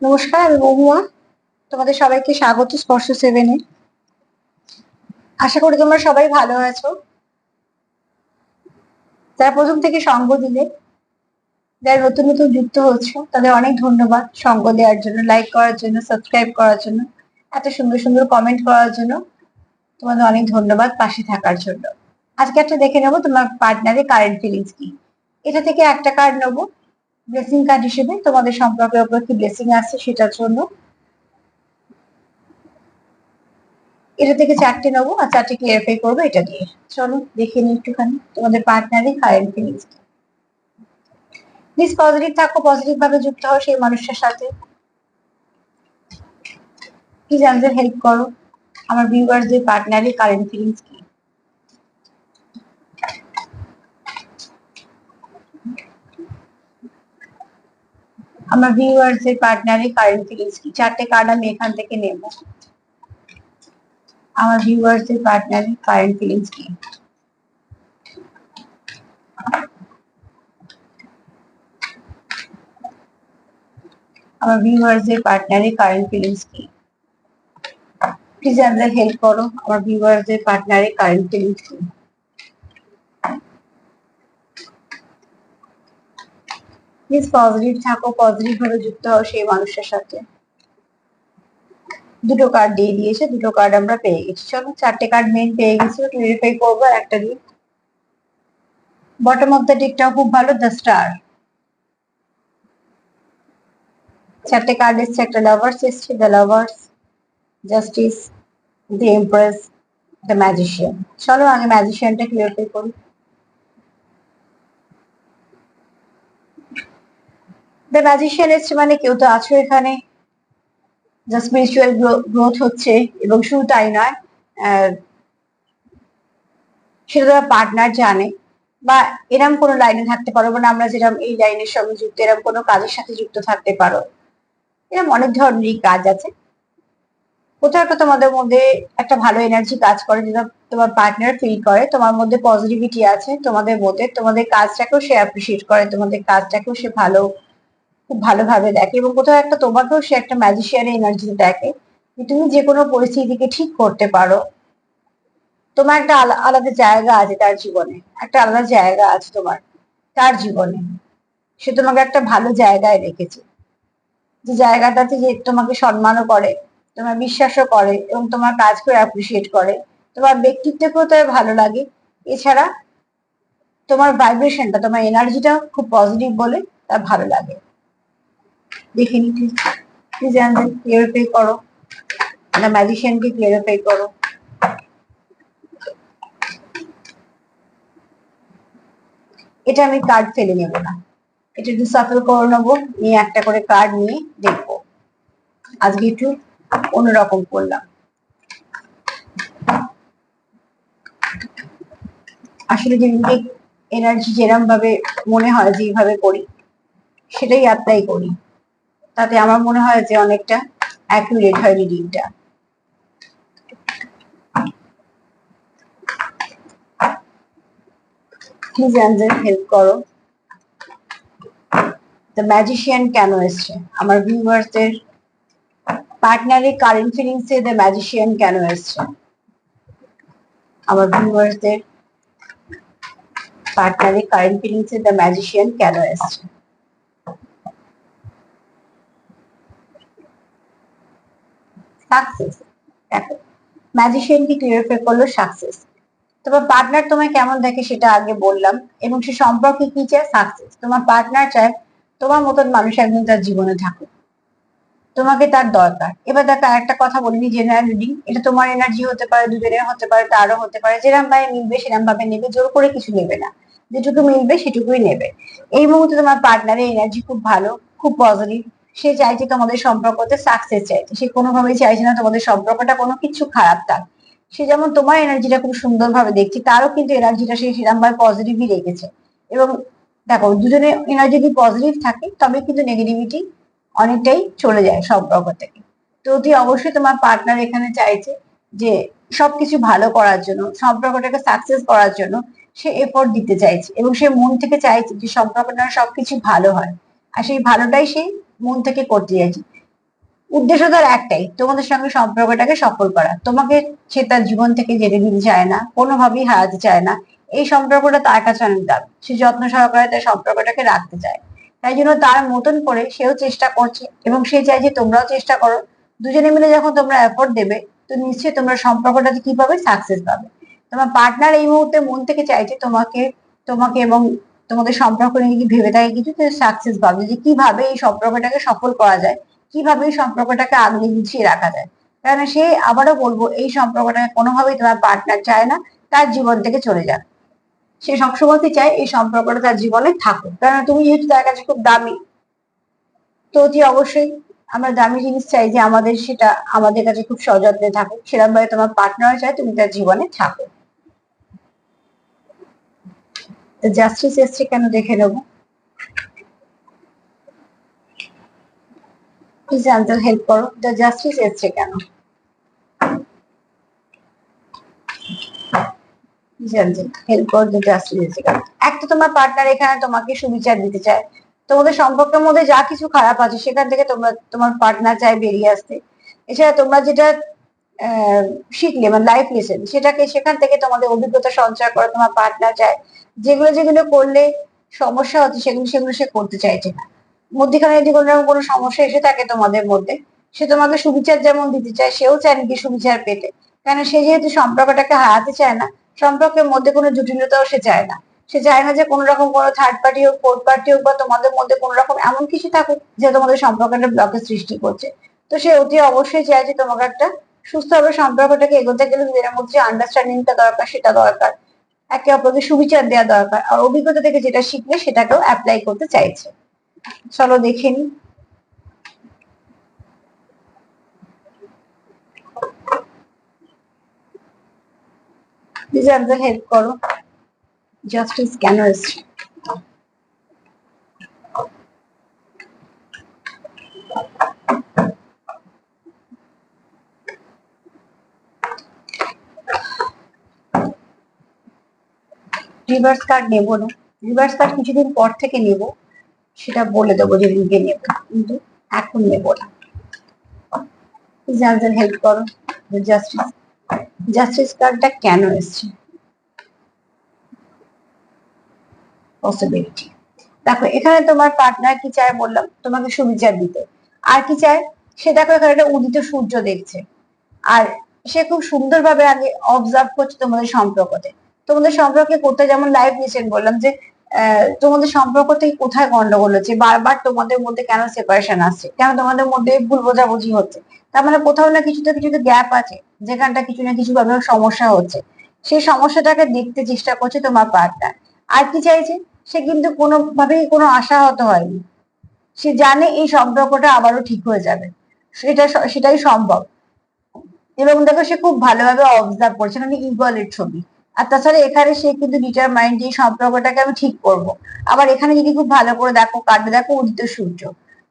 নমস্কার, আমি মহুয়া। তোমাদের সবাইকে স্বাগত স্পর্শ সেভেনে। আশা করি তোমরা সবাই ভালো আছো। যারা প্রথম থেকে সঙ্গ দিলে, যারা নতুন নতুন যুক্ত হচ্ছ, তাদের অনেক ধন্যবাদ সঙ্গ দেওয়ার জন্য, লাইক করার জন্য, সাবস্ক্রাইব করার জন্য, এত সুন্দর সুন্দর কমেন্ট করার জন্য। তোমাদের অনেক ধন্যবাদ পাশে থাকার জন্য। আজকে একটা দেখে নেবো তোমার পার্টনারের কারেন্ট ফিলিংস কি। এটা থেকে একটা কার্ড নেবো ব্লেসিং কার্ড হিসেবে, তোমাদের সম্পর্কের উপর কি ব্লেসিং আসছে সেটার জন্য। এটা থেকে চারটে নেবো আর চারটে ক্লিয়ারিফাই করবো এটা দিয়ে। চলো দেখে নিই একটুখানি তোমাদের পার্টনারের কারেন্ট ফিলিংস। প্লিজ পজিটিভ থাকো, পজিটিভ ভাবে যুক্ত হও সেই মানুষটার সাথে। প্লিজ আমাদের হেল্প করো আমার ভিউয়ার্সদের পার্টনারের কারেন্ট ফিলিংস কি। আমার ভিউয়ার্সদের পার্টনারের কারেন্ট ফিলিংস কি। চারটে কার্ড আমি এখান থেকে নেব। আমার ভিউয়ার্সদের পার্টনারের কারেন্ট ফিলিংস কি। আমার ভিউয়ার্সদের পার্টনারের কারেন্ট ফিলিংস কি। প্লিজ আমাদের হেল্প করো আমার ভিউয়ার্সদের পার্টনারের কারেন্ট ফিলিংস কি। প্লিজ পজিটিভ থাকো, পজিটিভ ভাবে যুক্ত হও সেই মানুষটার সাথে। দুটো কার্ড দিয়ে দিয়েছে, দুটো কার্ড আমরা পেয়ে গেছি। চলো চারটে কার্ড মেন পেয়ে গেছি, ক্লিয়ারিফাই করবো আর একটা দিয়ে। বটম অফ দ্য ডেকটাও খুব ভালো, দ্য স্টার। চারটে কার্ড এসছে, একটা লাভার্স এসছে, the lovers, justice, the empress, the magician. চলো আগে ম্যাজিশিয়ানটা ক্লিয়ারিফাই করি। দ্য ম্যাজিশিয়ান এসছে মানে কেউ তো আছো এখানে, যা স্পিরিচুয়াল গ্রোথ হচ্ছে, এবং শুধু তাই নয়, সেটা তারা পার্টনার জানে, বা এরম কোনো লাইনে থাকতে পারো, মানে আমরা যেরকম এই লাইনের সঙ্গে যুক্ত, এরকম কোনো কাজের সাথে যুক্ত থাকতে পারো। এরকম অনেক ধরনেরই কাজ আছে। কোথাও একটা তোমাদের মধ্যে একটা ভালো এনার্জি কাজ করে, যেটা তোমার পার্টনার ফিল করে তোমার মধ্যে পজিটিভিটি আছে, তোমাদের মধ্যে তোমাদের কাজটাকেও সে অ্যাপ্রিসিয়েট করে, তোমাদের কাজটাকেও সে খুব ভালোভাবে দেখে, এবং কোথাও একটা তোমাকেও সে একটা ম্যাজিশিয়ানের এনার্জিতে দেখে যে তুমি যে কোনো পরিস্থিতিকে ঠিক করতে পারো। তোমার একটা আলাদা জায়গা আছে তার জীবনে, একটা আলাদা জায়গা আছে তোমার তার জীবনে। সে তোমাকে একটা ভালো জায়গায় রেখেছে, যে জায়গাটাতে যে তোমাকে সম্মানও করে, তোমার বিশ্বাসও করে, এবং তোমার কাজকেও অ্যাপ্রিসিয়েট করে, তোমার ব্যক্তিত্বকেও তার ভালো লাগে। এছাড়া তোমার ভাইব্রেশনটা, তোমার এনার্জিটা খুব পজিটিভ বলে তার ভালো লাগে। দেখে নি প্লিজ ক্লিয়ারিফাই করো, ম্যাজিশিয়ানকে ক্লিয়ারিফাই করো। এটা আমি কার্ড ফেলে নেবো না, এটা একটু সাফল করে নেবো, নিয়ে একটা করে কার্ড নিয়ে দেখবো। আজকে একটু অন্যরকম করলাম। আসলে যেদিকে এনার্জি যেরকম ভাবে মনে হয় যেভাবে করি সেটাই অ্যাপ্লাই করি, তাতে আমার মনে হয় যে অনেকটা অ্যাকুরেট হয় রিডিংটা। প্লিজ অ্যাঞ্জেল হেল্প করো, দ্য ম্যাজিশিয়ান কেন এসছে আমার ভিউয়ার্সদের পার্টনারের current feelings A, the magician কেন এসছে আমার ভিউয়ার্সদের পার্টনারের current feelings A, the magician কেন এসছে। সাকসেস, দেখো ম্যাজিশিয়ান কি ক্লিয়ারিফাই করলো সাকসেস। তোমার পার্টনার তোমায় কেমন দেখে সেটা আগে বললাম, এবং সে সম্পর্কে কি চায়, সাকসেস। তোমার পার্টনার চায় তোমার মতন মানুষ একদিন তার জীবনে থাকুক, তোমাকে তার দরকার। এবার দেখো একটা কথা বলিনি, জেনারেল রিডিং, এটা তোমার এনার্জি হতে পারে, দুজনের হতে পারে, তারও হতে পারে, যেরকম ভাবে মিলবে সেরকম ভাবে নেবে, জোর করে কিছু নেবে না, যেটুকু মিলবে সেটুকুই নেবে। এই মুহূর্তে তোমার পার্টনারের এনার্জি খুব ভালো, খুব পজিটিভ। সে চাইছে তোমাদের সম্পর্কতে সাকসেস চাইছে, সে কোনোভাবেই চাইছে না তোমাদের সম্পর্কটা কোনো কিছু খারাপ থাক। সে যেমন তোমার এনার্জিটা খুব সুন্দরভাবে দেখছে, তারও কিন্তু এনার্জিটা সে সেরকম ভাবে পজিটিভই রেখেছে। এবং দেখো দুজনের এনার্জি যদি পজিটিভ থাকে তবে কিন্তু নেগেটিভিটি অনেকটাই চলে যায় সম্পর্ক থেকে। তো অতি অবশ্যই তোমার পার্টনার এখানে চাইছে যে সবকিছু ভালো করার জন্য, সম্পর্কটাকে সাকসেস করার জন্য সে এফোর্ট দিতে চাইছে, এবং সে মন থেকে চাইছে যে সম্পর্কটা সবকিছু ভালো হয়, আর সেই ভালোটাই সে মন থেকে করতে চাইছে। উদ্দেশ্য তার একটাই, তোমাদের সঙ্গে সম্পর্কটাকে সফল করা। তোমাকে সে তার জীবন থেকে যেতে দিতে চায় না, কোনোভাবেই হারাতে চায় না। এই সম্পর্কটা তার কাছে অনেক দামি, সে যত্ন সহকারে তার সম্পর্কটাকে রাখতে চায়। তাই জন্য তার মতন করে সেও চেষ্টা করছে এবং সে চায় যে তোমরাও চেষ্টা করো। দুজনে মিলে যখন তোমরা এফোর্ট দেবে, তো নিশ্চয়ই তোমরা সম্পর্কটাতে কি পাবে, সাকসেস পাবে। তোমার পার্টনার এই মুহূর্তে মন থেকে চাইছে তোমাকে, তোমাকে এবং তোমাদের সম্পর্ক নিয়ে যদি ভেবে থাকে কিছু, সাকসেস পাবে, যে কিভাবে এই সম্পর্কটাকে সফল করা যায়, কিভাবে এই সম্পর্কটাকে আগলে গুছিয়ে রাখা যায়। কারণ সে, আবারও বলবো, এই সম্পর্কটাকে কোনোভাবেই তোমার পার্টনার চায় না তার জীবন থেকে চলে যাক। সে সবসময় চায় এই সম্পর্কটা তার জীবনে থাকুক, কারণ তুমি যেহেতু তার কাছে খুব দামি। তো অতি অবশ্যই আমরা দামি জিনিস চাই যে আমাদের, সেটা আমাদের কাছে খুব সযত্নে থাকুক, সেরকম ভাবে তোমার পার্টনার চায় তুমি তার জীবনে থাকো। জাস্টিস এসছে কেন দেখে নেবো। প্লিজ আনসার হেল্প করো, দ্য জাস্টিস এসছে কেন। হেল্প করো, দ্য জাস্টিস এসছে কেন। একটা তোমার পার্টনার এখানে তোমাকে সুবিচার দিতে চায়। তোমাদের সম্পর্কের মধ্যে যা কিছু খারাপ আছে সেখান থেকে তোমার পার্টনার চায় বেরিয়ে আসতে। এছাড়া তোমরা যেটা শিখলে, মানে লাইফ লেসেন, সেটাকে সেখান থেকে তোমাদের অভিজ্ঞতা সঞ্চয় করে তোমার পার্টনার চায়। যেগুলো যেগুলো করলে সমস্যা হচ্ছে সেগুলো সেগুলো সে করতে চাইছে না। মধ্যখানে যদি কোনো রকম কোনো সমস্যা এসে থাকে তোমাদের মধ্যে, সে তোমাকে সুবিচার যেমন দিতে চায়, সেও চায় নাকি সুবিচার পেতে। কেন, সে যেহেতু সম্পর্কটাকে হারাতে চায় না, সম্পর্কের মধ্যে কোনো জটিলতাও সে চায় না। সে চায় না যে কোনো রকম কোনো থার্ড পার্টি হোক, ফোর্থ পার্টি হোক, বা তোমাদের মধ্যে কোনো রকম এমন কিছু থাকুক যে তোমাদের সম্পর্কটা ব্লকের সৃষ্টি করছে। তো সে অতি অবশ্যই চায় যে তোমাকে একটা সুস্থভাবে সম্পর্কটাকে এগোতে গেলে দুজনের মধ্যে আন্ডারস্ট্যান্ডিংটা দরকার, সেটা দরকার। একে অপরকে সুবিচার দেওয়া দরকার, আর অভিজ্ঞতা থেকে যেটা শিখলে সেটাকেও অ্যাপ্লাই করতে চাইছে। চলো দেখে নি। প্লিজ আনসার হেল্প করো, জাস্টিস কেন এসছে। রিভার্স কার্ড নেবো না, রিভার্স কার্ড কিছুদিন পর থেকে নেব, সেটা বলে দেবো যেদিনকে নেব, কিন্তু এখন নেবো না। প্লিজ আনসার হেল্প করো, জাস্টিস। জাস্টিস কার্ডটা কেন এসছে। পসিবিলিটি। দেখো, এখানে তোমার পার্টনার কি চায় বললাম, তোমাকে সুবিচার দিতে। আর কি চায়, সে দেখো এখানে একটা উদিত সূর্য দেখছে। আর সে খুব সুন্দরভাবে আগে অবজার্ভ করছে তোমাদের সম্পর্কতে। তোমাদের সম্পর্কে কোথায়, যেমন লাইফ রিসেন্ট বললাম যে তোমাদের সম্পর্ক থেকে কোথায় গন্ডগোল হচ্ছে, বারবার তোমাদের মধ্যে কেন সেপারেশন আসছে, কেন তোমাদের মধ্যে ভুল বোঝাবুঝি হচ্ছে। তার মানে কোথাও না কিছুতে কিছুতে গ্যাপ আছে, যেখানটা কিছু না কিছু ভাবে সমস্যা হচ্ছে। সেই সমস্যাটাকে দেখতে চেষ্টা করছে তোমার পার্টনার। আর কি চাইছে, সে কিন্তু কোনোভাবেই কোনো আশাহত হয়নি। সে জানে এই সম্পর্কটা আবারও ঠিক হয়ে যাবে, সেটাই সম্ভব। এবং দেখো, সে খুব ভালোভাবে অবজার্ভ করছে, মানে ইগলের ছবি। আর তাছাড়া এখানে সে কিন্তু ডিটারমাইন্ড যে এই সম্পর্কটাকে আমি ঠিক করব। আবার এখানে যদি খুব ভালো করে দেখো কার্ডে, দেখো উদিত সূর্য।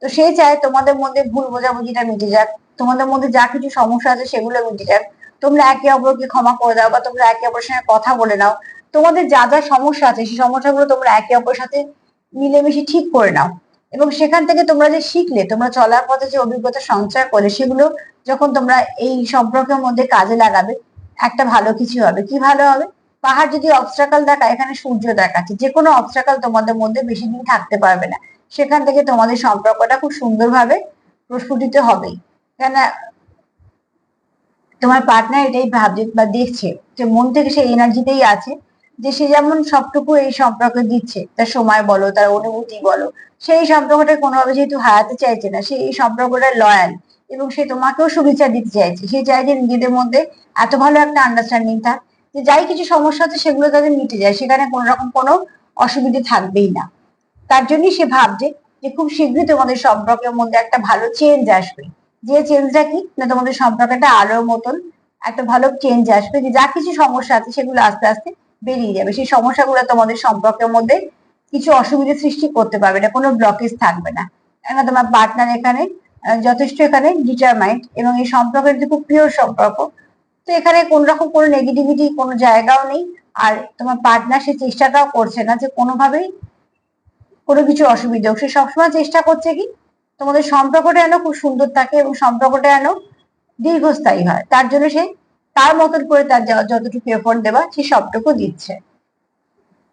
তো সে চায় তোমাদের মধ্যে ভুল বোঝাবুঝিটা মিটে যাক, তোমাদের মধ্যে যা কিছু সমস্যা আছে সেগুলো মিটে যাক। তোমরা একে অপরকে ক্ষমা করে দাও, বা তোমরা একে অপরের সঙ্গে কথা বলে নাও। তোমাদের যা যা সমস্যা আছে সেই সমস্যাগুলো তোমরা একে অপরের সাথে মিলেমিশে ঠিক করে নাও। এবং সেখান থেকে তোমরা যে শিখলে, তোমরা চলার পথে যে অভিজ্ঞতা সঞ্চয় করলে, সেগুলো যখন তোমরা এই সম্পর্কের মধ্যে কাজে লাগাবে, একটা ভালো কিছু হবে। কি ভালো হবে, পাহাড় যদি অবস্ট্রাকল দেখায়, এখানে সূর্য দেখাচ্ছে। যে কোনো অবস্ট্রাকল তোমাদের মধ্যে বেশি দিন থাকতে পারবে না। সেখান থেকে তোমাদের সম্পর্কটা খুব সুন্দরভাবে প্রস্ফুটিত হবেই। কেন, তোমার পার্টনার এটাই ভাবছে বা দেখছে, যে মন থেকে সে এনার্জিতেই আছে, যে সে যেমন সবটুকু এই সম্পর্কে দিচ্ছে, তার সময় বলো, তার অনুভূতি বলো, সেই সম্পর্কটা কোনোভাবে যেহেতু হারাতে চাইছে না, সে এই সম্পর্কটা লয়াল। এবং সে তোমাকেও সুবিচার দিতে চাইছে। সে চায় যে নিজেদের মধ্যে এত ভালো একটা আন্ডারস্ট্যান্ডিং থাক, যে যাই কিছু সমস্যা আছে সেগুলো তাদের মিটে যায়, সেখানে কোনো রকম কোনো অসুবিধে থাকবেই না। তার জন্যই সে ভাবছে যে খুব শীঘ্রই তোমাদের সম্পর্কের মধ্যে একটা ভালো চেঞ্জ আসবে। যে চেঞ্জটা কি না, তোমাদের সম্পর্কটা আলোর মতন একটা ভালো চেঞ্জ আসবে, যে যা কিছু সমস্যা আছে সেগুলো আস্তে আস্তে বেরিয়ে যাবে। সেই সমস্যাগুলো তোমাদের সম্পর্কের মধ্যে কিছু অসুবিধা সৃষ্টি করতে পারবে না, কোনো ব্লকেজ থাকবে না। কেননা তোমার পার্টনার এখানে যথেষ্ট এখানে ডিটারমাইন্ড, এবং এই সম্পর্কের খুব পিওর সম্পর্ক। তো এখানে কোন রকম কোনো নেগেটিভিটি কোনো জায়গাও নেই। আর তোমার পার্টনার সে চেষ্টাটাও করছে না যে কোনোভাবেই কোনো কিছু অসুবিধা হোক। সে সবসময় চেষ্টা করছে কি, তোমাদের সম্পর্কটা যেন খুব সুন্দর থাকে এবং সম্পর্কটা যেন দীর্ঘস্থায়ী হয়, তার জন্য সে তার মতন করে তার যতটুকু এফোর্ট দেওয়া সে সবটুকু দিচ্ছে।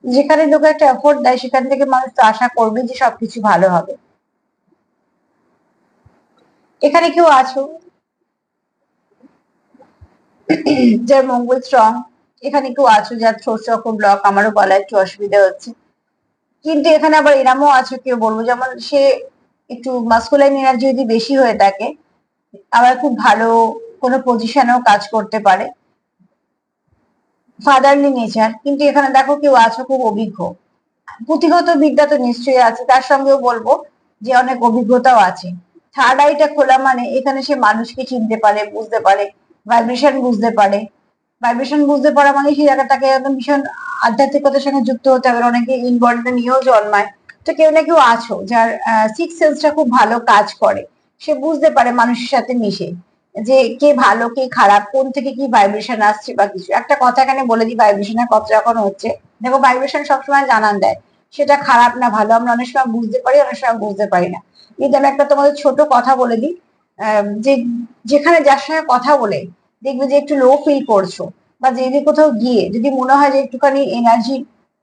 যেখানে লোক একটা এফোর্ট দেয় সেখান থেকে মানুষ তো আশা করবে যে সবকিছু ভালো হবে। এখানে কেউ আছো যার মঙ্গল স্ট্রং, এখানে কেউ আছো যার থ্রোট চক্র ব্লক, আমারও গলা একটু অসুবিধা হচ্ছে। কিন্তু এখানে আবার এরামও আছে কেউ বলবো, যেমন সে একটু মাস্কুলাইন এনার্জি যদি বেশি হয়ে থাকে, আবার খুব ভালো কোনো পজিশনেও কাজ করতে পারে, ফাদারলি নেচার। কিন্তু এখানে দেখো কেউ আছো খুব অভিজ্ঞ, পুঁথিগত বিদ্যা তো নিশ্চয়ই আছে, তার সঙ্গেও বলবো যে অনেক অভিজ্ঞতাও আছে। থার্ড আইটা খোলা মানে এখানে সে মানুষকে চিনতে পারে, বুঝতে পারে, ভাইব্রেশন বুঝতে পারে। ভাইব্রেশন বুঝতে পারা মানে সেই জায়গাটাকে একদম ভীষণ আধ্যাত্মিকতার সঙ্গে যুক্ত হতে হবে। অনেকে ইনবডিটা নিয়েও জন্মায়। তো কেউ না কেউ আছো যার সিক্স সেন্সটা খুব ভালো কাজ করে, সে বুঝতে পারে মানুষের সাথে মিশে যে কে ভালো কে খারাপ, কোন থেকে কি ভাইব্রেশন আসছে বা কিছু। একটা কথা এখানে বলে দিই, ভাইব্রেশনের কথা যখন হচ্ছে, দেখো ভাইব্রেশন সবসময় জানান দেয় সেটা খারাপ না ভালো, আমরা অনেক সময় বুঝতে পারি, অনেক সময় বুঝতে পারি না। কিন্তু আমি একটা তোমাদের ছোট কথা বলে দিই, যে যেখানে যার সঙ্গে কথা বলে দেখবে যে একটু লো ফিল করছো, বা যদি কোথাও গিয়ে যদি মনে হয় যে একটুখানি এনার্জি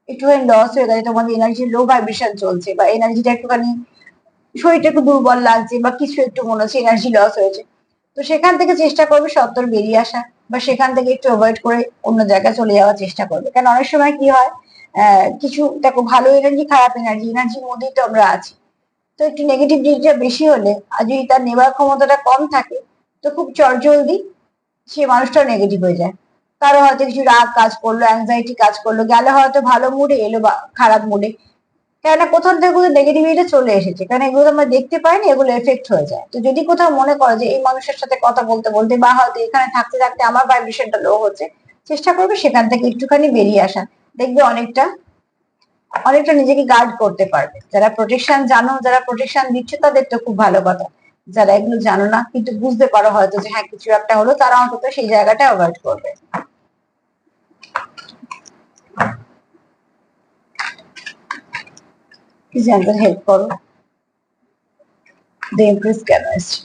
একটুখানি লস হয়ে গেছে, তোমাদের এনার্জি লো ভাইব্রেশন চলছে, বা এনার্জিটা একটুখানি শরীরটা একটু দুর্বল লাগছে, বা কিছু একটু মনে হচ্ছে এনার্জি লস হয়েছে, তো সেখান থেকে চেষ্টা করবে সত্তর বেরিয়ে আসা, বা সেখান থেকে একটু অ্যাভয়েড করে অন্য জায়গায় চলে যাওয়ার চেষ্টা করবে। কারণ অনেক সময় কি হয়, কিছু দেখো ভালো এনার্জি খারাপ এনার্জি, এনার্জির মধ্যেই তো আমরা আছি। তো একটু নেগেটিভ দিকটা বেশি হলে আর যদি তার নেবার ক্ষমতাটা কম থাকে, তো খুব চটজলদি সে মানুষটাও নেগেটিভ হয়ে যায়। কারো হয়তো কিছু রাগ কাজ করলো, অ্যাংজাইটি কাজ করলো, গেলে হয়তো ভালো মুডে এলো বা খারাপ মুডে, কেননা কোথাও থেকে নেগেটিভিটি চলে এসেছে, কারণ এগুলো তো আমরা দেখতে পাই না, এগুলো এফেক্ট হয়ে যায়। তো যদি কোথাও মনে করো যে এই মানুষের সাথে কথা বলতে বলতে বা হয়তো এখানে থাকতে থাকতে আমার ভাইব্রেশনটা লো হচ্ছে, চেষ্টা করবে সেখান থেকে একটুখানি বেরিয়ে আসা, দেখবে অনেকটা অনেকটা নিজেকে গার্ড করতে পারবে। যারা প্রোটেকশন জানো, যারা প্রোটেকশন দিচ্ছে তাদের তো খুব ভালো কথা, যারা এগুলো জানো না কিন্তু বুঝতে পারো হয়তো যে হ্যাঁ কিছু একটা হলো, তারা অন্তত সেই জায়গাটা অ্যাভয়েড করবে। প্লিজ আমাদের হেল্প করো, দ্য এমপ্রেস কেন এসছে।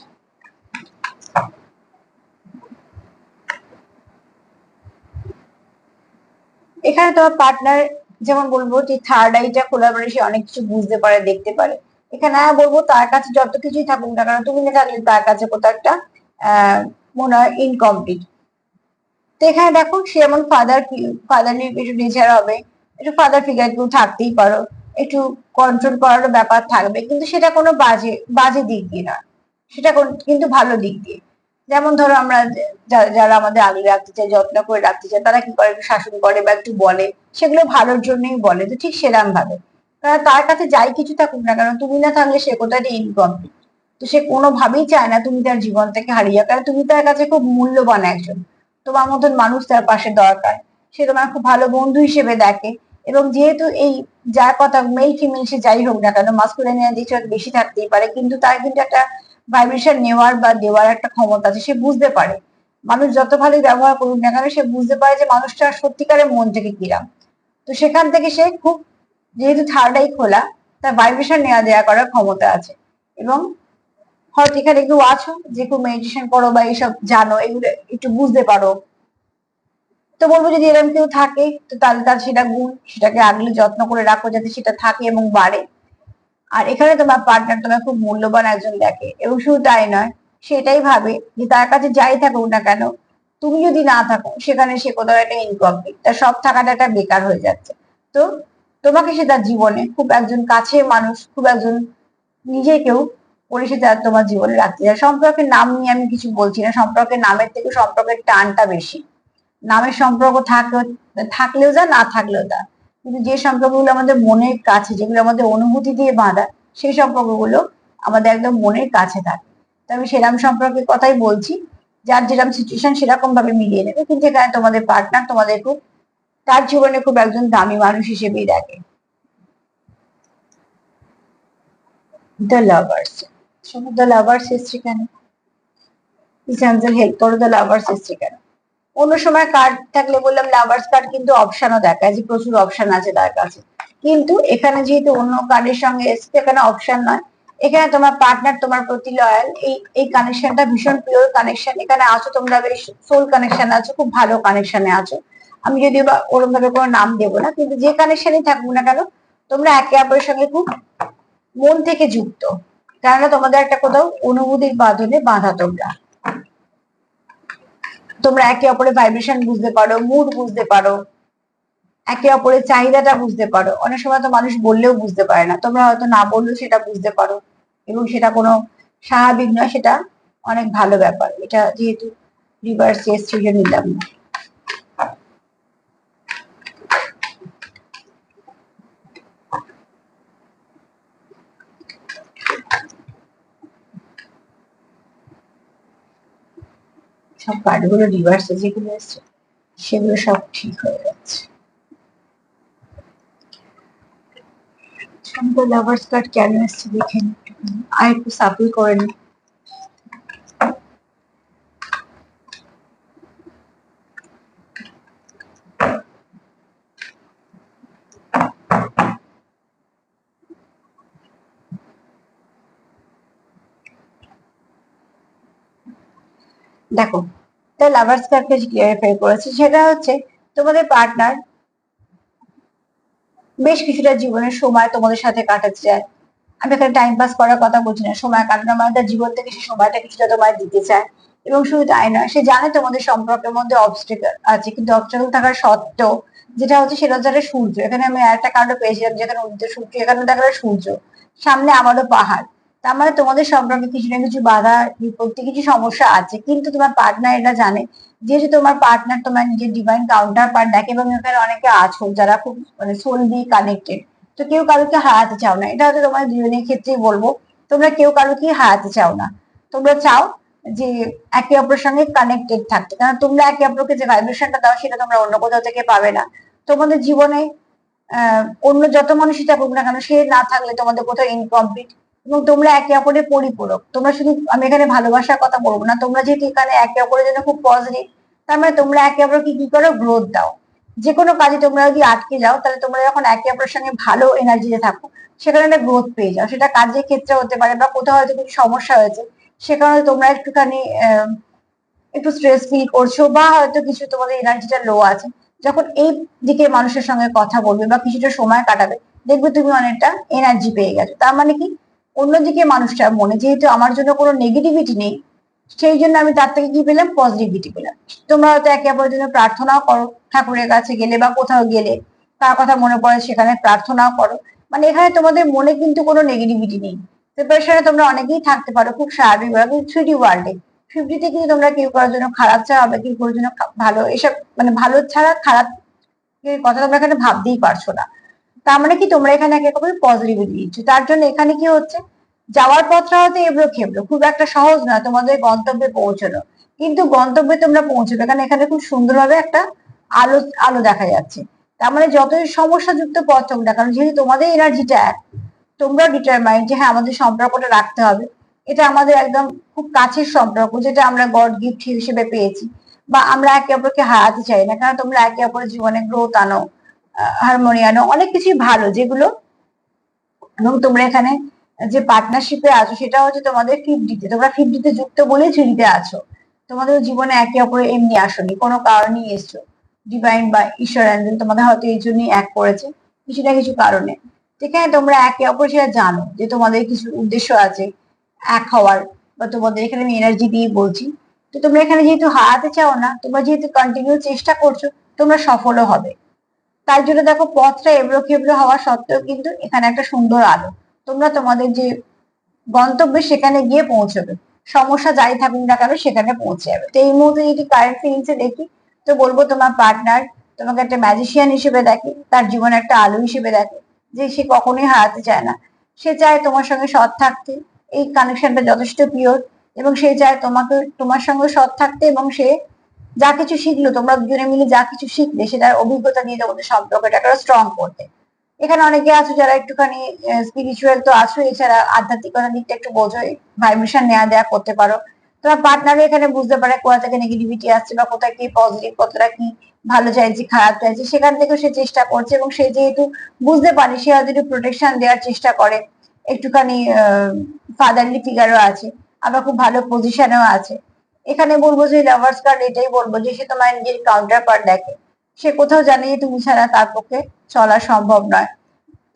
এখানে তোমার পার্টনার, যেমন বলবো যে থার্ড আইটা খোলা মানে সে অনেক কিছু বুঝতে পারে, দেখতে পারে। এখানে বলবো তার কাছে যত কিছুই থাকুক না কেন, তুমি না থাকলে তার কাছে কোথাও একটা মনে হয় ইনকমপ্লিট। তো এখানে দেখো সে এমন ফাদারলি একটু নেচার হবে, একটু ফাদার ফিগার কেউ থাকতেই পারো, একটু কন্ট্রোল করারও ব্যাপার থাকবে, কিন্তু সেটা কোনো বাজে বাজে দিক দিয়ে নয়, সেটা কিন্তু ভালো দিক দিয়ে। যেমন ধরো আমরা যারা আমাদের আগলে রাখতে চায়, যত্ন করে রাখতে চায়, তারা কি করে একটু শাসন করে বা একটু বলে, সেগুলো ভালোর জন্যই বলে। তো ঠিক সেরাম ভাবে, কারণ তার কাছে যাই কিছু থাকুক না কেন, তুমি না থাকলে সে কোথায় ইনকমপ্লিট। তো সে কোনোভাবেই চায় না তুমি তার জীবন থেকে হারিয়ে যাও, কারণ তুমি তার কাছে খুব মূল্যবান একজন, তোমার মতন মানুষ তার পাশে দরকার। সে তোমার খুব ভালো বন্ধু হিসেবে দেখে। এবং যেহেতু এই যার কথা মেল ফিমেল সে যাই হোক না কেন, মাস্কুলাইন এনার্জি বেশি থাকতেই পারে, কিন্তু তার কিন্তু একটা ভাইব্রেশন নেওয়ার বা দেওয়ার একটা ক্ষমতা আছে। সে বুঝতে পারে মানুষ যত ভালোই ব্যবহার করুক না কেন, সে বুঝতে পারে যে মানুষটা সত্যিকারের মন থেকে কিরাম। তো সেখান থেকে সে খুব, যেহেতু থার্ড আই খোলা, তার ভাইব্রেশন নেওয়া দেওয়া করার ক্ষমতা আছে। এবং হয়তো এখানে কেউ আছো যে খুব মেডিটেশন করো বা এইসব জানো, এগুলো একটু বুঝতে পারো, তো বলবো যদি এরকম কেউ থাকে তো তাহলে তার সেটা গুণ, সেটাকে আগলে যত্ন করে রাখো যাতে সেটা থাকে এবং বাড়ে। আর এখানে তোমার পার্টনার তোমার খুব মূল্যবান একজন দেখে, এবং শুধু তাই নয়, সেটাই ভাবে যে তার কাছে যাই থাকুক না কেন, তুমি যদি না থাকো সেখানে সে কোথাও একটা ইনকমপ্লিট, তার সব থাকাটা একটা বেকার হয়ে যাচ্ছে। তো তোমাকে সে তার জীবনে খুব একজন কাছের মানুষ, খুব একজন নিজেকেও করে সে তার তোমার জীবনে রাখতে চায়। সম্পর্কের নাম নিয়ে আমি কিছু বলছি না, সম্পর্কের নামের থেকে সম্পর্কের টানটা বেশি। নামের সম্পর্ক থাকলেও যা, না থাকলেও তা, কিন্তু যে সম্পর্কগুলো আমাদের মনের কাছে, যেগুলো আমাদের অনুভূতি দিয়ে বাঁধা, সেই সম্পর্কগুলো আমাদের একদম মনের কাছে থাকে। তো আমি সেরকম সম্পর্কের কথাই বলছি, যার যেরকম সিচুয়েশন সেরকম ভাবে মিলিয়ে নেবে, কিন্তু এখানে তোমাদের পার্টনার তোমাদের খুব, তার জীবনে খুব একজন দামি মানুষ হিসেবেই দেখে। দ্য লাভার্স, শোনো দ্য লাভার্স এসছে কেন, হেল্প করো, দ্য লাভার্স এসছে কেন। অন্য সময় কার্ড থাকলে বললাম লাভার্স কার্ড কিন্তু অপশনও দেখায় যে প্রচুর অপশন আছে তার কাছে, কিন্তু এখানে যেহেতু অন্য কার্ডের সঙ্গে এসছে, এখানে অপশন নয়, এখানে তোমার পার্টনার তোমার প্রতি লয়াল, এই কানেকশনটা ভীষণ পিওর কানেকশন। এখানে আছো তোমরা বেশ সোল কানেকশন আছো, খুব ভালো কানেকশনে আছো। আমি যদিও বা ওরকম ভাবে কোনো নাম দেবো না, কিন্তু যে কানেকশনই থাকুক না কেন তোমরা একে অপরের সঙ্গে খুব মন থেকে যুক্ত, কেননা তোমাদের একটা কোথাও অনুভূতির বাঁধনে বাঁধা। তোমরা একে অপরের ভাইব্রেশন বুঝতে পারো, মুড বুঝতে পারো, একে অপরের চাহিদাটা বুঝতে পারো। অনেক সময় তো মানুষ বললেও বুঝতে পারে না, তোমরা হয়তো না বললেও সেটা বুঝতে পারো, এবং সেটা কোনো স্বাভাবিক নয়, সেটা অনেক ভালো ব্যাপার। এটা যেহেতু রিভার্স এসছে নিলাম না। সব কার্ডগুলো রিভার্সে যেগুলো এসছে সেগুলো সব ঠিক হয়ে যাচ্ছে। লাভার্স কার্ড কেন এসছে দেখে আর একটু সাফল করে নি। দেখো, তাই লাভার্স কার্ডকে ক্লিয়ারিফাই করেছে, সেটা হচ্ছে তোমাদের পার্টনার বেশ কিছুটা জীবনের সময় তোমাদের সাথে কাটাতে চায়। আমি এখানে টাইম পাস করার কথা বলছি না, সময় কাটানো মানে তার জীবন থেকে সে সময়টা কিছুটা তোমায় দিতে চায়। এবং শুধু তাই নয়, সে জানে তোমাদের সম্পর্কের মধ্যে অবস্টেকল আছে, কিন্তু অবস্টেকল থাকার সত্ত্বেও যেটা হচ্ছে সেটা হচ্ছে একটা সূর্য। এখানে আমি একটা কার্ডও পেয়েছিলাম যেখানে উদিত সূর্য, এখানে দেখা সূর্য, সামনে আমারও পাহাড়। তার মানে তোমাদের সম্পর্কে কিছু না কিছু বাধা বিপত্তি, কিছু সমস্যা আছে, কিন্তু তোমার পার্টনার এটা জানে। যেহেতু তোমার পার্টনার তোমার নিজের ডিভাইন কাউন্টার পার্ট দেখে, এবং এখানে অনেকে আছো যারা খুব মানে সোল দিয়ে কানেক্টেড, তো কেউ কারোকে হারাতে চাও না। এটা হয়তো তোমার দুজনের ক্ষেত্রেই বলবো, তোমরা কেউ কারোকে হারাতে চাও না। তোমরা চাও যে একে অপরের সঙ্গে কানেক্টেড থাকতে, কারণ তোমরা একে অপরকে যে ভাইব্রেশনটা দাও সেটা তোমরা অন্য কোথাও থেকে পাবে না। তোমাদের জীবনে অন্য যত মানুষই থাকুক না কেন, সে না থাকলে তোমাদের কোথাও ইনকমপ্লিট, এবং তোমরা একে অপরের পরিপূরক। তোমরা শুধু, আমি এখানে ভালোবাসার কথা বলবো না, তোমরা যেহেতু এখানে একে অপরের জন্য খুব পজিটিভ, তার মানে তোমরা একে অপরকে কি করো, গ্রোথ দাও। যে কোনো কাজে তোমরা যদি আটকে যাও, তাহলে তোমরা যখন একে অপরের সঙ্গে ভালো এনার্জিতে থাকো, সেখানে একটা গ্রোথ পেয়ে যাও। সেটা কাজের ক্ষেত্রে হতে পারে, বা কোথাও হয়তো কিছু সমস্যা হয়েছে, সে কারণে তোমরা একটুখানি একটু স্ট্রেস ফিল করছো, বা হয়তো কিছু তোমাদের এনার্জিটা লো আছে। যখন এই দিকে মানুষের সঙ্গে কথা বলবে বা কিছুটা সময় কাটাবে, দেখবে তুমি অনেকটা এনার্জি পেয়ে গেছো। তার মানে কি, অন্যদিকে মানুষটার মনে যেহেতু আমার জন্য কোনো নেগেটিভিটি নেই, সেই জন্য আমি তার থেকে কি পেলাম, পজিটিভিটি পেলাম। তোমরা হয়তো একে অপরের জন্য প্রার্থনাও করো, ঠাকুরের কাছে গেলে বা কোথাও গেলে তার কথা মনে পড়ে সেখানে প্রার্থনাও করো। মানে এখানে তোমাদের মনে কিন্তু কোনো নেগেটিভিটি নেই। সেপারেশনে তোমরা অনেকেই থাকতে পারো খুব স্বাভাবিকভাবে, 3D ওয়ার্ল্ডে 50-তে কিন্তু তোমরা কেউ কারোর জন্য খারাপ চাও, বা কেউ কারোর জন্য ভালো, এসব মানে ভালো ছাড়া খারাপ কথা তোমরা এখানে ভাবতেই পারছো না। তার মানে কি, তোমরা এখানে একে অপরের পজিটিভিটি দিচ্ছ। তার জন্য এখানে কি হচ্ছে, যাওয়ার পথটা হয়তো এবড়ো খেবড়ো, খুব একটা সহজ নয় তোমাদের গন্তব্যে পৌঁছানো, কিন্তু গন্তব্যে তোমরা পৌঁছবে, কারণ এখানে খুব সুন্দরভাবে একটা আলো আলো দেখা যাচ্ছে। তার মানে যতই সমস্যাযুক্ত পথ হোক না কারণ, যেহেতু তোমাদের এনার্জিটা এক, তোমরা ডিটারমাইন্ড যে হ্যাঁ আমাদের সম্পর্কটা রাখতে হবে। এটা আমাদের একদম খুব কাছের সম্পর্ক, যেটা আমরা গড গিফট হিসেবে পেয়েছি, বা আমরা একে অপরকে হারাতে চাই না, কারণ তোমরা একে অপরের জীবনে গ্রোথ আনো, হারমোনি আনো, অনেক কিছুই ভালো যেগুলো। এবং তোমরা এখানে যে পার্টনারশিপে আছো সেটা হচ্ছে তোমাদের 50-তে, তোমরা 50-তে যুক্ত বলেই 3D-তে আছো। তোমাদের জীবনে একে অপরে এমনি আসনি, কোনো কারণেই এসছো। ডিভাইন বা ঈশ্বর অ্যাঞ্জেল তোমাদের হয়তো এই জন্যই এক করেছে, কিছু না কিছু কারণে। যেখানে তোমরা একে অপর সেটা জানো যে তোমাদের কিছু উদ্দেশ্য আছে এক হওয়ার, বা তোমাদের এখানে আমি এনার্জি দিয়ে বলছি। তো তোমরা এখানে যেহেতু হারাতে চাও না, তোমরা যেহেতু কন্টিনিউ চেষ্টা করছো, তোমরা সফলও হবে। তাই জন্য দেখো, পথটা এবড়ো খেবড়ো হওয়া সত্ত্বেও কিন্তু এখানে একটা সুন্দর আলো। তোমরা তোমাদের যে গন্তব্যে সেখানে গিয়ে পৌঁছবে, সমস্যা যাই থাকুক না কেন সেখানে পৌঁছে যাবে। তো এই মুহূর্তে যদি কারেন্ট ফিলিংসে দেখি, তো বলবো তোমার পার্টনার তোমাকে একটা ম্যাজিশিয়ান হিসেবে দেখে, তার জীবনে একটা আলো হিসেবে দেখে, যে সে কখনোই হারাতে চায় না। সে চায় তোমার সঙ্গে সৎ থাকতে, এই কানেকশনটা যথেষ্ট পিওর, এবং সে চায় তোমাকে তোমার সঙ্গে সৎ থাকতে, এবং সে যা কিছু শিখলো, তোমরা দুজনে মিলে যা কিছু শিখলে সেটার অভিজ্ঞতা নিয়ে তোমাদের সম্পর্কটাকে স্ট্রং করতে। এখানে অনেকে আছো যারা একটুখানি স্পিরিচুয়াল তো আছো, এছাড়া আধ্যাত্মিকতার দিকটা একটু বোঝোই, ভাইব্রেশন নেওয়া দেওয়া করতে পারো। তোমার পার্টনারও এখানে বুঝতে পারে কোথা থেকে নেগেটিভিটি আসছে, বা কোথায় কি পজিটিভ, কতটা কি ভালো চাইছে খারাপ চাইছে, সেখান থেকেও সে চেষ্টা করছে। এবং সে যেহেতু বুঝতে পারে, সে হয়তো একটু প্রোটেকশন দেওয়ার চেষ্টা করে, একটুখানি ফাদারলি ফিগারও আছে, আবার খুব ভালো পজিশনেও আছে। এখানে বলবো যে লাভার্স কার্ড এটাই বলবো যে সে তোমার নিজের কাউন্টার পার্ট দেখে, সে কোথাও জানে যে তুমি ছাড়া তার পক্ষে চলা সম্ভব নয়,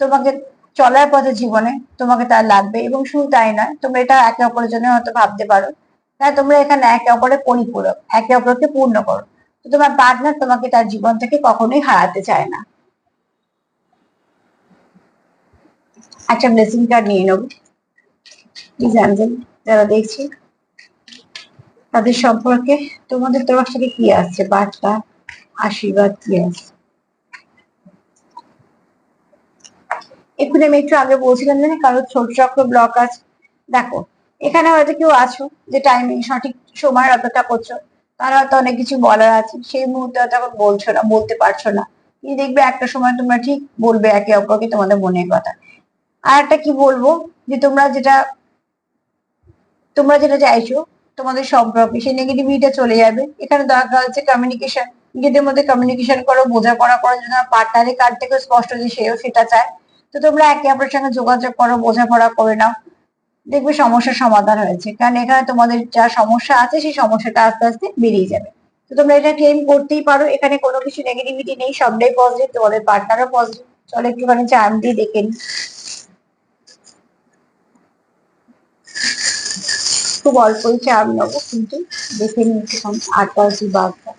তোমাকে চলার পথে জীবনে তোমাকে তার লাগবে। এবং শুধু তাই নয়, তোমরা এটা একে অপরের জন্য হয়তো ভাবতে পারো, তাই তোমরা এখানে একে অপরের পরিপূরক, একে অপরকে পূর্ণ করো। তো তোমার পার্টনার তোমাকে তার জীবন থেকে কখনোই হারাতে চায় না। একটা ব্লেসিং কার্ড নিয়ে নেবো প্লিজ অ্যাঞ্জেল, যারা দেখছি তাদের সম্পর্কে তোমাদের তরফ থেকে কি আসছে, বার্তা আশীর্বাদ কি আসছে। এক্ষুনি আমি একটু আগে বলছিলাম যে কারো ছোট চক্র ব্লক আছে। দেখো, এখানে হয়তো কেউ আছো যে টাইমিং সঠিক সময়ের অপেক্ষা করছো, তার হয়তো অনেক কিছু বলার আছে, সেই মুহূর্তে হয়তো এখন বলছো না, বলতে পারছো না, কিন্তু দেখবে একটা সময় তোমরা ঠিক বলবে একে অপরকে তোমাদের মনের কথা। আর একটা কি বলবো, যে তোমরা যেটা চাইছো তোমাদের সম্পর্কে, সেই নেগেটিভিটিটা চলে যাবে। এখানে দরকার হচ্ছে কমিউনিকেশন, নিজেদের মধ্যে কমিউনিকেশন করো, বোঝাপড়া করার জন্য পার্টনারের কাছ থেকে স্পষ্ট যে সেও সেটা চায়। তো তোমরা একে অপরের সঙ্গে যোগাযোগ করো, বোঝাপড়া করে নাও, দেখবে সমস্যার সমাধান হয়েছে। কারণ এখানে তোমাদের যা সমস্যা আছে সেই সমস্যাটা আস্তে আস্তে বেরিয়ে যাবে। তো তোমরা এটা ক্লেম করতেই পারো, এখানে কোনো কিছু নেগেটিভিটি নেই, সবটাই পজিটিভ, তোমাদের পার্টনারও পজিটিভ। চলো একটুখানি চার্ম দিয়ে দেখে নিই। খুব অল্পই চার্ম নেবো, কিন্তু দেখে নিই একটুখানি আটটা কি বার্তা।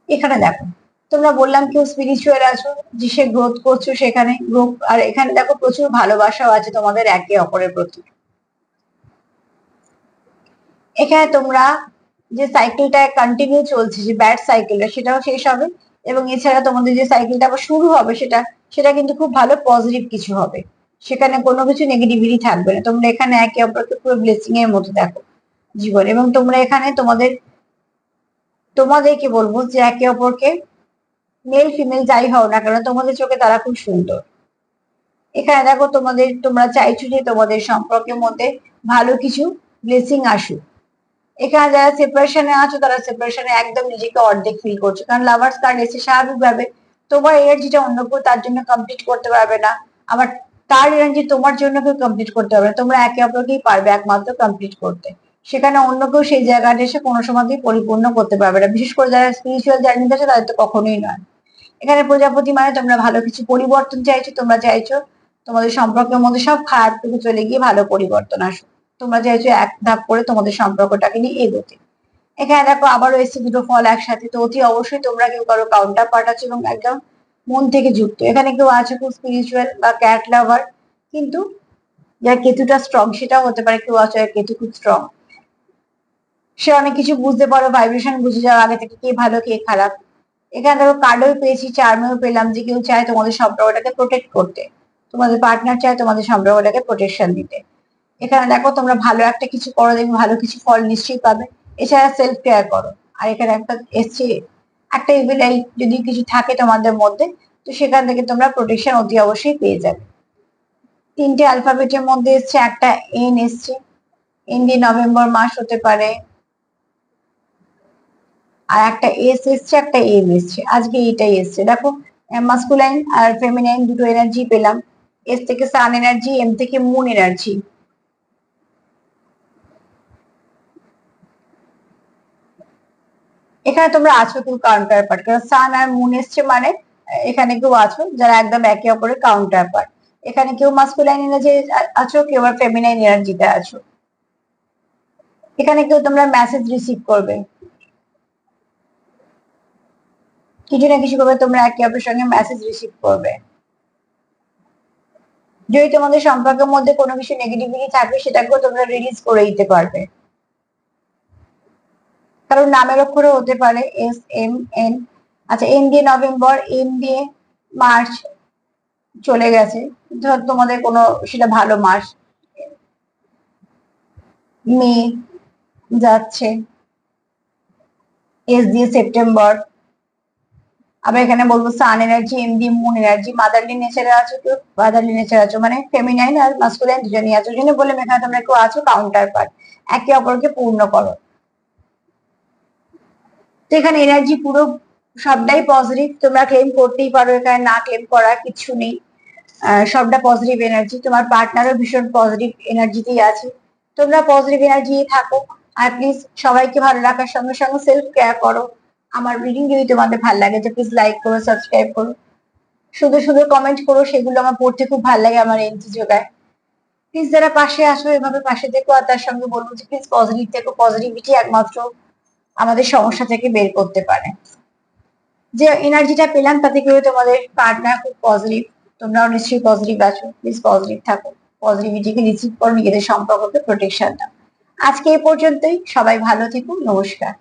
এখানে দেখো, তোমরা বললাম কেউ স্পিরিচুয়াল আছো, যে সে গ্রোথ করছো, সেখানে গ্রোথ। আর এখানে দেখো প্রচুর ভালোবাসাও আছে তোমাদের একে অপরের প্রতি। এখানে তোমরা যে সাইকেলটা কন্টিনিউ চলছে, যে ব্যাড সাইকেলটা, সেটাও শেষ হবে। এবং এছাড়া তোমাদের যে সাইকেলটা আবার শুরু হবে, সেটা সেটা কিন্তু খুব ভালো পজিটিভ কিছু হবে। সেখানে কোনো কিছু নেগেটিভিটি থাকবে না। তোমরা এখানে একে অপরকে পুরো ব্লেসিং এর মতো দেখো জীবন। এবং তোমরা এখানে তোমাদেরকে বলবো যে একে অপরকে, মেল ফিমেল যাই হও না কেন, তোমাদের চোখে তারা খুব সুন্দর। এখানে দেখো তোমরা চাইছো যে তোমাদের সম্পর্কের মধ্যে ভালো কিছু ব্লেসিং আসুক। এখানে যারা সেপারেশনে আছো, তারা সেপারেশনে একদম নিজেকে অর্ধেক ফিল করছো, কারণ লাভার্স কার্ড এসে স্বাভাবিকভাবে তোমার এনার্জিটা অন্য কেউ তার জন্য কমপ্লিট করতে পারবে না, আবার তার এনার্জি তোমার জন্য কেউ কমপ্লিট করতে পারবে না। তোমরা একে অপরকেই পারবে একমাত্র কমপ্লিট করতে, সেখানে অন্য কেউ সেই জায়গাটা এসে কোনো সময়তেই পরিপূর্ণ করতে পারবে না। বিশেষ করে যারা স্পিরিচুয়াল জার্নিতে আছে তাদের তো কখনোই নয়। এখানে প্রজাপতি মানে তোমরা ভালো কিছু পরিবর্তন চাইছো, তোমরা চাইছো তোমাদের সম্পর্কের মধ্যে সব খারাপটুকু চলে গিয়ে ভালো পরিবর্তন আসুক। তোমরা চাইছো এক ধাপ করে তোমাদের সম্পর্কটাকে নিয়ে এগোতে। এখানে দেখো আবারও এসছে দুটো ফল একসাথে, তো অতি অবশ্যই তোমরা কেউ কারো কাউন্টার পার্ট আছো এবং একদম মন থেকে যুক্ত। এখানে কেউ আছে খুব স্পিরিচুয়াল বা ক্যাট লাভার, কিন্তু যার কেতুটা স্ট্রং, সেটাও হতে পারে। কেউ আছে যার কেতু খুব স্ট্রং, সে অনেক কিছু বুঝতে পারো, ভাইব্রেশন বুঝে যাও আগে থেকে কে ভালো কে খারাপ। এখানে ধরো কার্ডও পেয়েছি, চার্মেও পেলাম যে কেউ চায় তোমাদের সম্পর্কটাকে প্রোটেক্ট করতে, তোমাদের পার্টনার চায় তোমাদের সম্পর্কটাকে প্রোটেকশন দিতে। এখানে দেখো তোমরা ভালো একটা কিছু করো, দেখবে ভালো কিছু ফল নিশ্চয়ই পাবে। এছাড়া সেলফ কেয়ার করো। আর এখানে একটা এসছে, একটা ইভিল আই যদি কিছু থাকে তোমাদের মধ্যে, তো সেখান থেকে তোমরা প্রোটেকশন অতি অবশ্যই পেয়ে যাবে। তিনটে অ্যালফাবেটের মধ্যে এসছে একটা এন এসছে, এন দিয়ে নভেম্বর মাস হতে পারে। আর একটা এস এসছে, একটা এম এসছে, আজকে এইটাই এসছে। দেখো মাস্কুলাইন আর ফেমিনাইন দুটো এনার্জি পেলাম। এস থেকে সান এনার্জি, এম থেকে মুন এনার্জি। এখানে তোমরা আছো কেউ কাউন্টার পার্ট, কারণ সান আর মুন এসছে মানে এখানে কেউ আছো যারা একদম একে অপরের কাউন্টার পার্ট। এখানে কেউ মাস্কুলাইন এনার্জি আছো, কেউ আবার ফেমিনাইন এনার্জিতে আছো। এখানে কেউ তোমরা মেসেজ রিসিভ করবে, কিছু না কিছু করবে, তোমরা একে অপরের সঙ্গে মেসেজ রিসিভ করবে। যদি তোমাদের সম্পর্কের মধ্যে কোনো কিছু নেগেটিভিটি থাকে, সেটাকেও তোমরা রিলিজ করে দিতে পারবে। কারণ নামের অক্ষরও হতে পারে এস, এম, এন। আচ্ছা, এন দিয়ে নভেম্বর, এম দিয়ে মার্চ চলে গেছে, ধর তোমাদের কোনো সেটা ভালো মাস। মে যাচ্ছে, এস দিয়ে সেপ্টেম্বর, আবার এখানে বলবো sun energy, MD moon energy, motherly নেচারে আছো, কেউ ফাদারলি নেচার আছো, মানে ফেমিনাইন আর মাস্কুলাইন দুজনই আছো। জন্য বললাম এখানে তোমরা কেউ আছো কাউন্টার পার্ট, একে অপরকে পূর্ণ করো। তো এখানে এনার্জি পুরো সবটাই পজিটিভ, তোমরা ক্লেম করতেই পারো, এখানে না ক্লেম করার কিছু নেই। সবটা পজিটিভ এনার্জি, তোমার পার্টনারও ভীষণ পজিটিভ এনার্জিতেই আছে। তোমরা পজিটিভ এনার্জি থাকো, আর প্লিজ সবাইকে ভালো রাখার সঙ্গে সঙ্গে সেলফ কেয়ার করো। আমার রিডিং যদি তোমাদের ভালো লাগে তো প্লিজ লাইক করো, সাবস্ক্রাইব করো, সুন্দর সুন্দর কমেন্ট করো, সেগুলো আমার পড়তে খুব ভালো লাগে, আমার এনার্জি যোগায়। প্লিজ যারা পাশে আসো এভাবে পাশে থেকো, আর তার সঙ্গে বলবো যে প্লিজ পজিটিভ থেকো, পজিটিভিটি একমাত্র আমাদের সমস্যা থেকে বের করতে পারে। যে এনার্জিটা পেলাম তাতে করে তোমাদের পার্টনার খুব পজিটিভ, তোমরাও নিশ্চয়ই পজিটিভ আছো, প্লিজ পজিটিভ থাকো, পজিটিভিটিকে রিসিভ করো, নিজেদের সম্পর্ককে প্রোটেকশন দাও। আজকে এই পর্যন্তই, সবাই ভালো থেকো, নমস্কার।